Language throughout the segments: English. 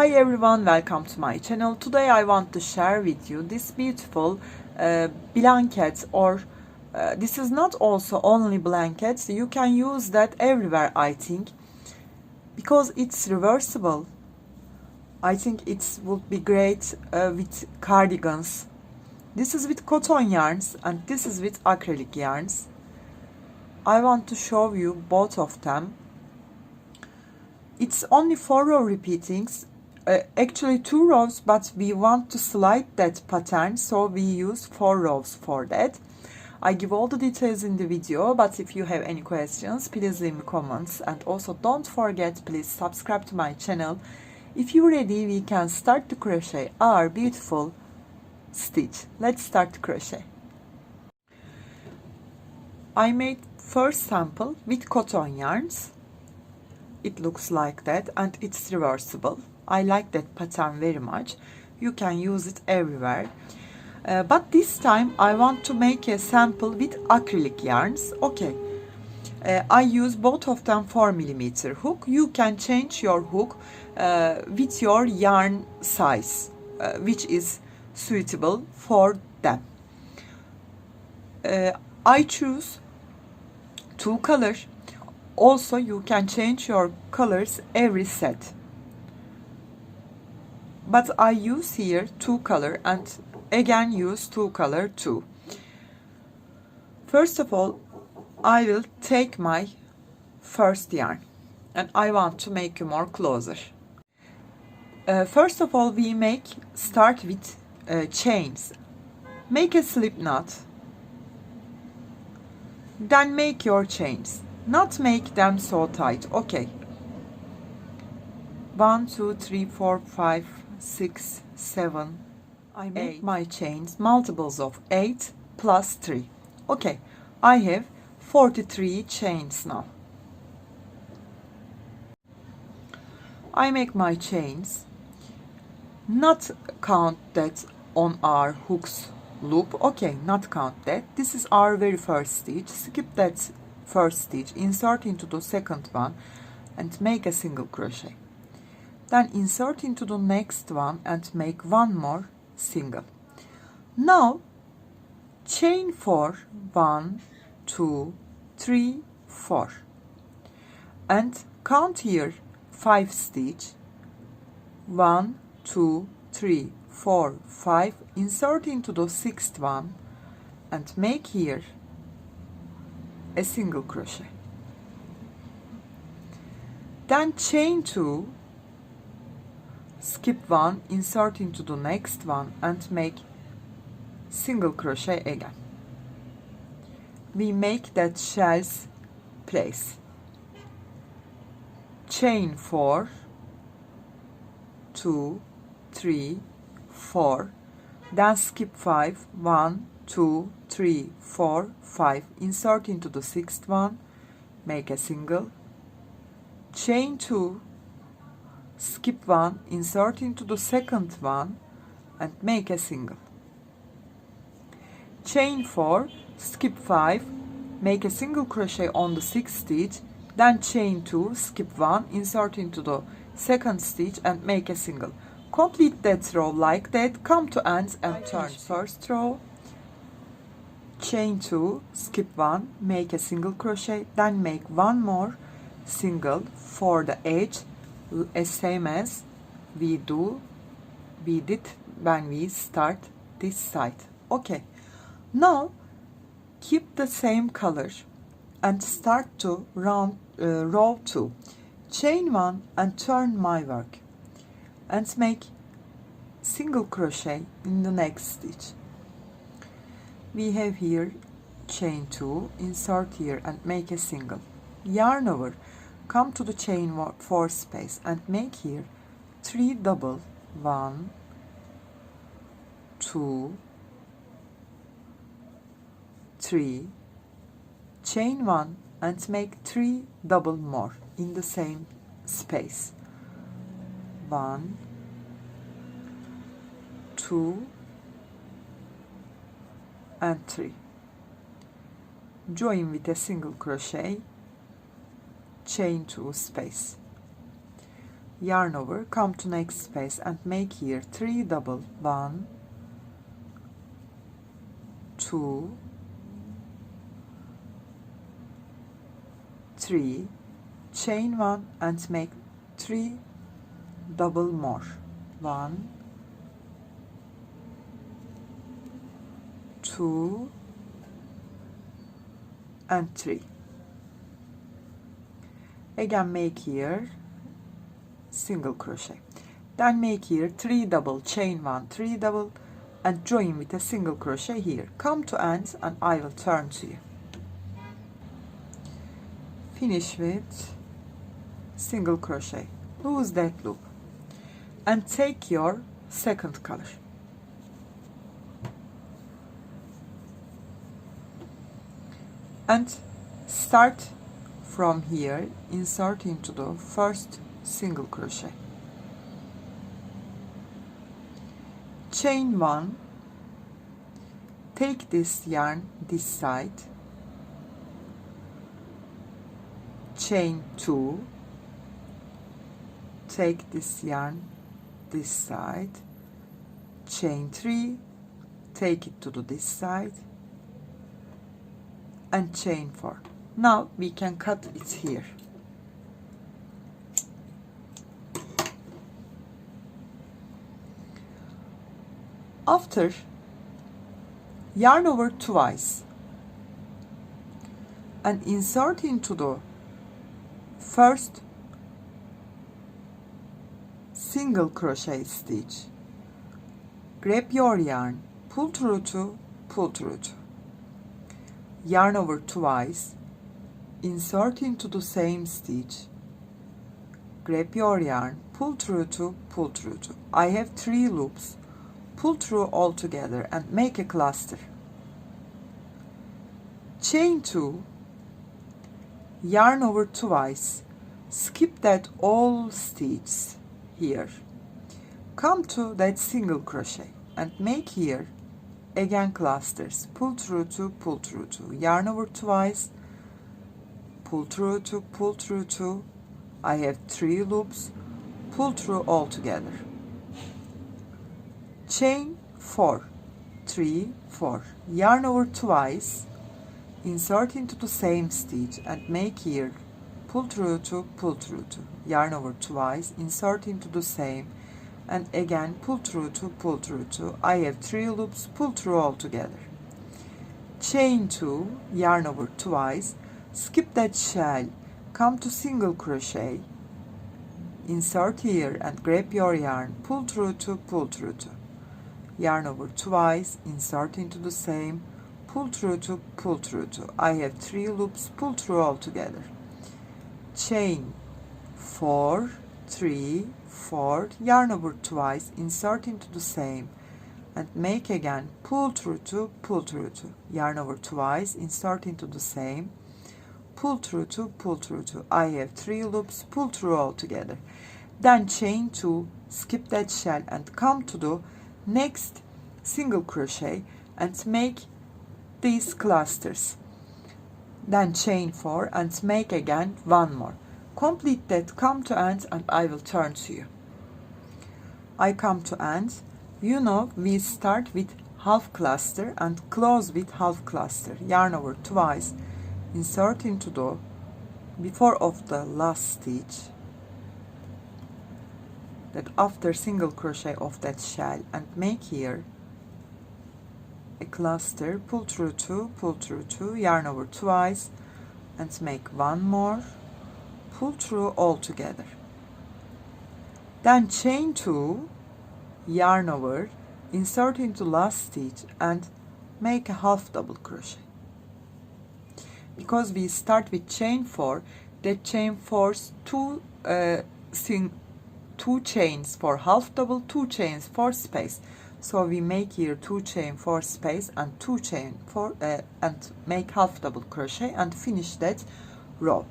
Hi everyone, welcome to my channel. Today I want to share with you this beautiful blanket, or this is not also only blankets. You can use that everywhere, I think, because it's reversible. I think it would be great with cardigans. This is with cotton yarns and this is with acrylic yarns. I want to show you both of them. It's only 4 row repeatings, actually 2 rows, but we want to slide that pattern, so we use 4 rows for that. I give all the details in the video, but if you have any questions, please leave me comments, and also don't forget, please subscribe to my channel. If you're ready, we can start to crochet our beautiful stitch. Let's start to crochet. I made first sample with cotton yarns. It looks like that and it's reversible. I like that pattern very much. You can use it everywhere. But this time I want to make a sample with acrylic yarns. Okay. I use both of them 4mm hook. You can change your hook with your yarn size, which is suitable for them. I choose 2 colors. Also, you can change your colors every set. But I use here 2 color and again use 2 color too. First of all, I will take my first yarn and I want to make you more closer. First of all, we start with chains. Make a slip knot. Then make your chains. Not make them so tight. Okay. 1, 2, 3, 4, 5, 6, 7. I make 8. My chains multiples of 8 plus 3. Okay. I have 43 chains now. I make my chains. Not count that on our hooks loop. Okay, not count that. This is our very first stitch. Skip that first stitch, insert into the second one and make a single crochet. Then insert into the next one and make one more single. Now chain 4, 1, 2, 3, 4 and count here 5 stitch. 1, 2, 3, 4, 5. Insert into the sixth one and make here a single crochet. Then chain 2, skip 1, insert into the next one and make single crochet again. We make that shell's place. Chain 4, 2, 3, 4, then skip 5, 1, 2, 3, 4, 5, insert into the sixth one, make a single, chain 2, skip 1, insert into the second one and make a single, chain 4, skip 5, make a single crochet on the sixth stitch, then chain 2, skip 1, insert into the second stitch and make a single. Complete that row like that, come to ends and turn first row, chain 2, skip 1, make a single crochet, then make one more single for the edge, same as we did when we start this side. Okay, now keep the same color and start to row 2, chain 1 and turn my work and make single crochet in the next stitch. We have here chain 2, insert here and make a single, yarn over, come to the chain 4 space and make here 3 double, 1, 2, 3, chain 1 and make 3 double more in the same space. 1, 2 and 3. Join with a single crochet, chain 2 space. yarn over, come to next space and make here 3 double, 1, 2, 3, chain 1 and make 3 double more, 1, 2 and 3. Again make here single crochet, then make here 3 double, chain 1, 3 double and join with a single crochet here. Come to end and I will turn to you. Finish with single crochet, lose that loop and take your second color. And start from here, insert into the first single crochet, chain 1, take this yarn this side, chain 2, take this yarn this side, chain 3, take it to this side and chain 4. Now we can cut it here. After, yarn over twice and insert into the first single crochet stitch, grab your yarn, pull through 2, pull through 2, yarn over twice, insert into the same stitch, grab your yarn, pull through 2, pull through 2. I have 3 loops, pull through all together and make a cluster, chain 2, yarn over twice, skip that all stitches here, come to that single crochet and make here again clusters, pull through 2, pull through 2, yarn over twice, pull through 2, pull through 2. I have 3 loops, pull through all together, chain 4, 3, 4, yarn over twice, insert into the same stitch and make here pull through 2, pull through 2, yarn over twice, insert into the same and again pull through 2, pull through 2. I have 3 loops, pull through all together, chain 2, yarn over twice, skip that shell, come to single crochet, insert here and grab your yarn, pull through 2, pull through 2, yarn over twice, insert into the same, pull through 2, pull through 2. I have 3 loops, pull through all together, chain 4, 3, 4, yarn over twice, insert into the same and make again pull through 2, pull through 2, yarn over twice, insert into the same, pull through 2, pull through 2. I have 3 loops, pull through all together, then chain 2, skip that shell and come to the next single crochet and make these clusters, then chain 4 and make again 1 more. Complete that, come to end and I will turn to you. I come to end. You know we start with half cluster and close with half cluster, yarn over twice, insert into the before of the last stitch, that after single crochet of that shell and make here a cluster, pull through 2, pull through 2, yarn over twice and make 1 more, pull through all together, then chain 2, yarn over, insert into last stitch and make a half double crochet. Because we start with chain 4, that chain 4's 2 chains for half double, 2 chains for space. So we make here 2 chain for space and 2 chain for and make half double crochet and finish that row.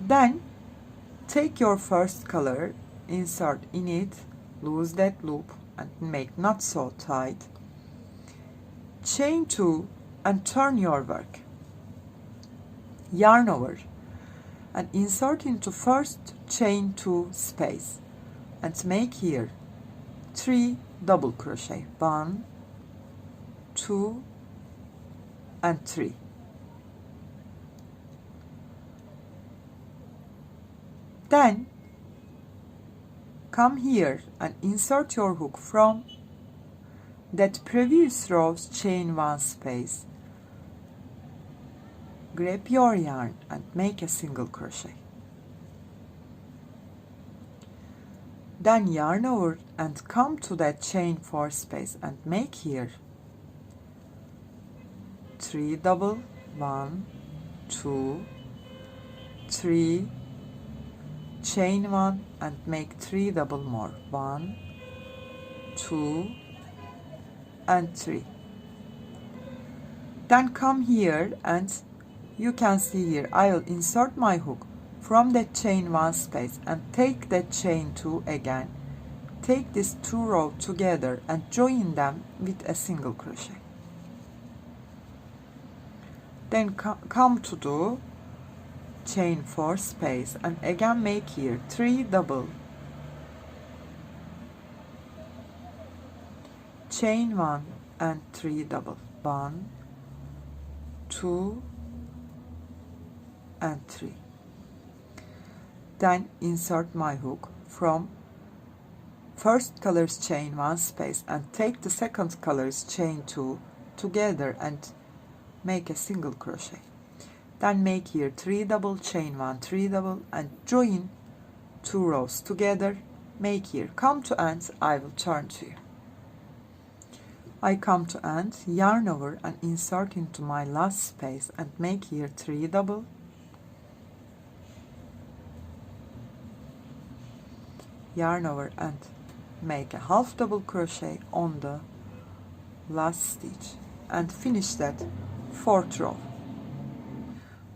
Then take your first color, insert in it, lose that loop and make not so tight, chain 2 and turn your work, yarn over and insert into first chain 2 space, and make here 3 double crochet, 1, 2 and 3. Then come here and insert your hook from that previous row's chain 1 space. Grab your yarn and make a single crochet. Then yarn over and come to that chain 4 space and make here 3 double, 1, 2, 3, chain 1 and make 3 double more, 1, 2 and 3. Then come here and you can see here I will insert my hook from that chain 1 space and take that chain 2 again. Take these 2 rows together and join them with a single crochet. Then come to the chain 4 space and again make here 3 double, chain 1 and 3 double, 1, 2 and 3. Then insert my hook from first color's chain 1 space and take the second color's chain 2 together and make a single crochet. Then make here 3 double, chain 1, 3 double and join 2 rows together. Make here, come to end, I will turn to you. I come to end, yarn over and insert into my last space and make here 3 double, yarn over and make a half double crochet on the last stitch and finish that 4th row.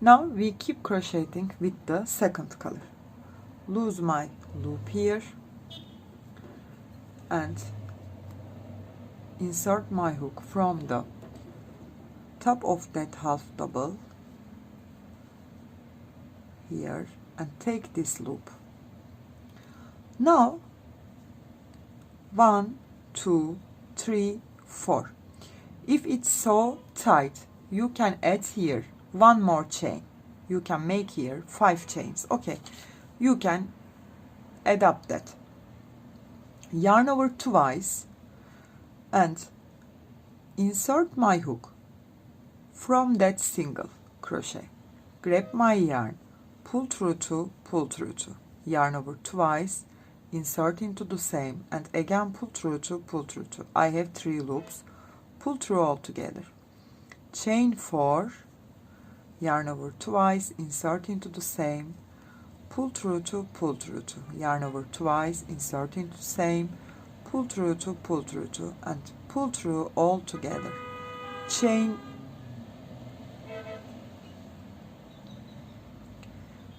Now we keep crocheting with the second color. Lose my loop here and insert my hook from the top of that half double here and take this loop. Now 1, 2, 3, 4. If it's so tight, you can add here 1 more chain. You can make here 5 chains. Okay, you can adapt that. Yarn over twice and insert my hook from that single crochet. Grab my yarn, pull through 2, pull through 2. Yarn over twice, insert into the same and again pull through 2, pull through 2. I have 3 loops, pull through all together. Chain 4, yarn over twice, insert into the same, pull through 2, pull through 2. Yarn over twice, insert into the same, pull through 2, pull through 2 and pull through all together. Chain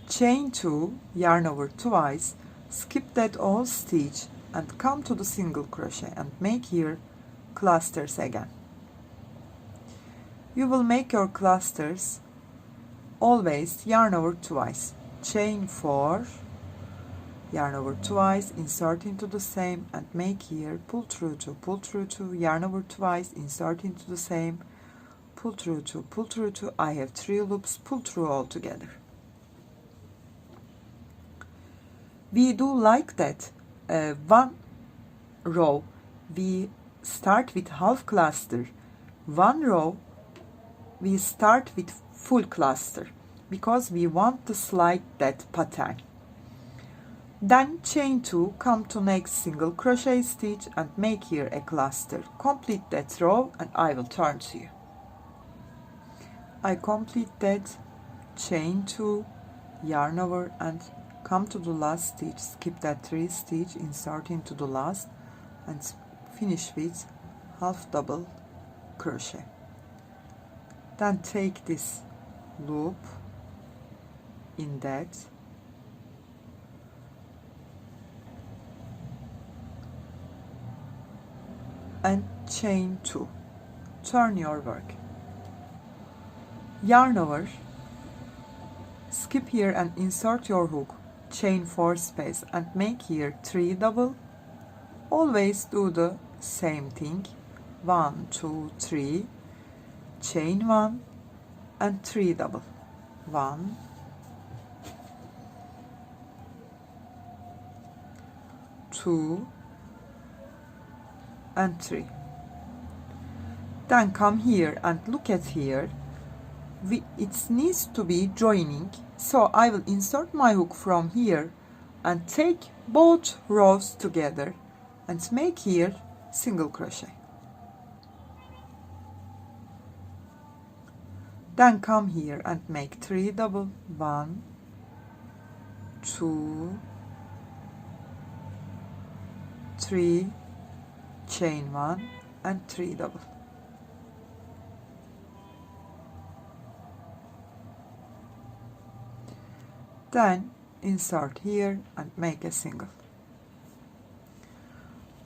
2, yarn over twice, skip that all stitch and come to the single crochet and make here clusters again. You will make your clusters always yarn over twice. Chain 4, yarn over twice, insert into the same and make here pull through 2, pull through 2, yarn over twice, insert into the same, pull through 2, pull through 2. I have 3 loops, pull through all together. We do like that. 1 row we start with half cluster, 1 row we start with full cluster because we want to slide that pattern. Then chain 2, come to next single crochet stitch and make here a cluster. Complete that row and I will turn to you. I complete that, chain 2, yarn over and come to the last stitch, skip that 3 stitch, insert into the last and finish with half double crochet. Then take this loop in that and chain 2, turn your work, yarn over, skip here and insert your hook, chain 4 space and make here 3 double. Always do the same thing. 1 2 3, chain 1 and 3 double. 1 2 and 3. Then come here and look at here. It needs to be joining, so I will insert my hook from here and take both rows together and make here single crochet. Then come here and make 3 double. 1 2 3, chain 1 and 3 double. Then insert here and make a single.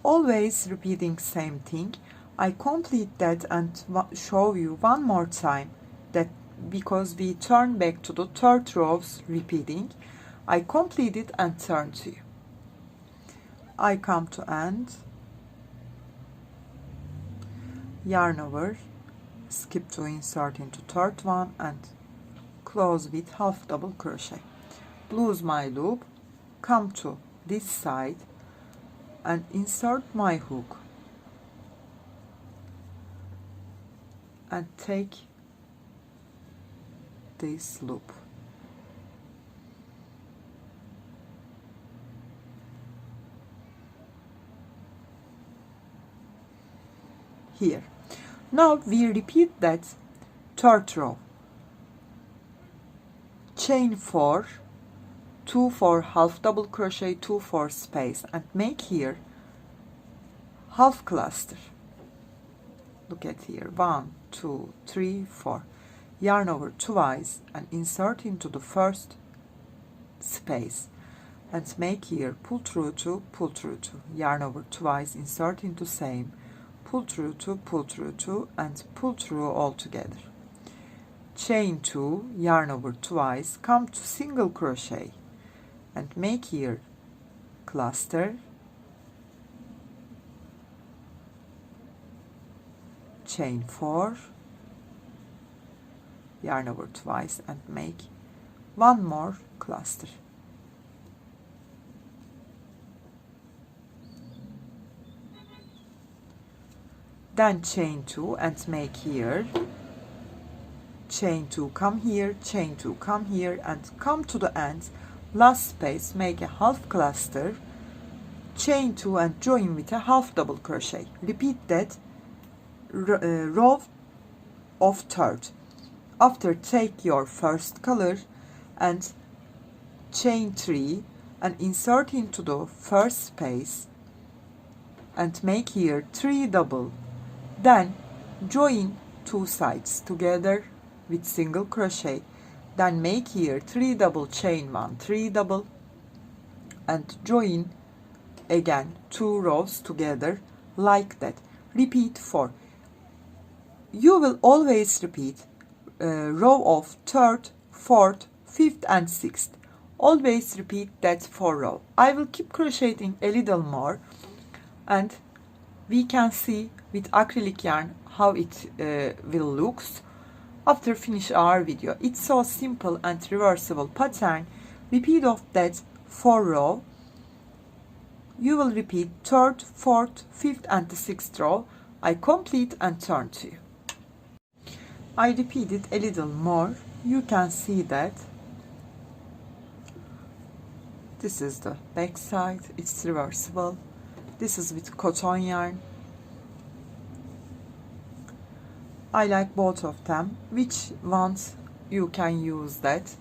Always repeating same thing. I complete that and show you one more time that because we turn back to the third rows repeating, I complete it and turn to you. I come to end, yarn over, skip to insert into third one and close with half double crochet. Lose my loop, come to this side and insert my hook and take this loop. Here. Now we repeat that third row. Chain 4, 2 for half double crochet, 2 for space and make here half cluster. Look at here, 1 2 3 4. Yarn over twice and insert into the first space and make here pull through 2, pull through 2. Yarn over twice, insert into same, pull through 2 and pull through all together. Chain 2, yarn over twice, come to single crochet and make here cluster, chain 4, yarn over twice and make one more cluster. Then chain 2 and make here chain 2, come here, chain 2, come here and come to the end, last space, make a half cluster, chain 2 and join with a half double crochet. Repeat that row of third. After take your first color and chain 3 and insert into the first space and make here 3 double. Then join two sides together with single crochet. Then make here 3 double, chain 1, 3 double and join again 2 rows together like that. Repeat 4. You will always repeat row of third, fourth, fifth and sixth. Always repeat that 4 row. I will keep crocheting a little more and we can see with acrylic yarn how it will look after finish our video. It's so simple and reversible pattern. Repeat of that 4 row. You will repeat third, fourth, fifth and the sixth row. I complete and turn to you. I repeat it a little more. You can see that this is the back side. It's reversible. This is with cotton yarn. I like both of them. Which ones you can use that.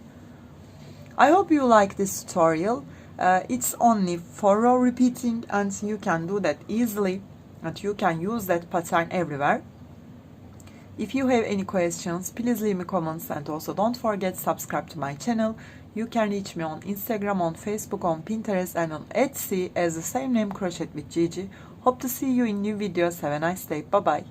I hope you like this tutorial. It's only 4 row repeating and you can do that easily and you can use that pattern everywhere. If you have any questions, please leave me comments and also don't forget subscribe to my channel. You can reach me on Instagram, on Facebook, on Pinterest and on Etsy as the same name Crochet with Gigi. Hope to see you in new videos. Have a nice day. Bye bye.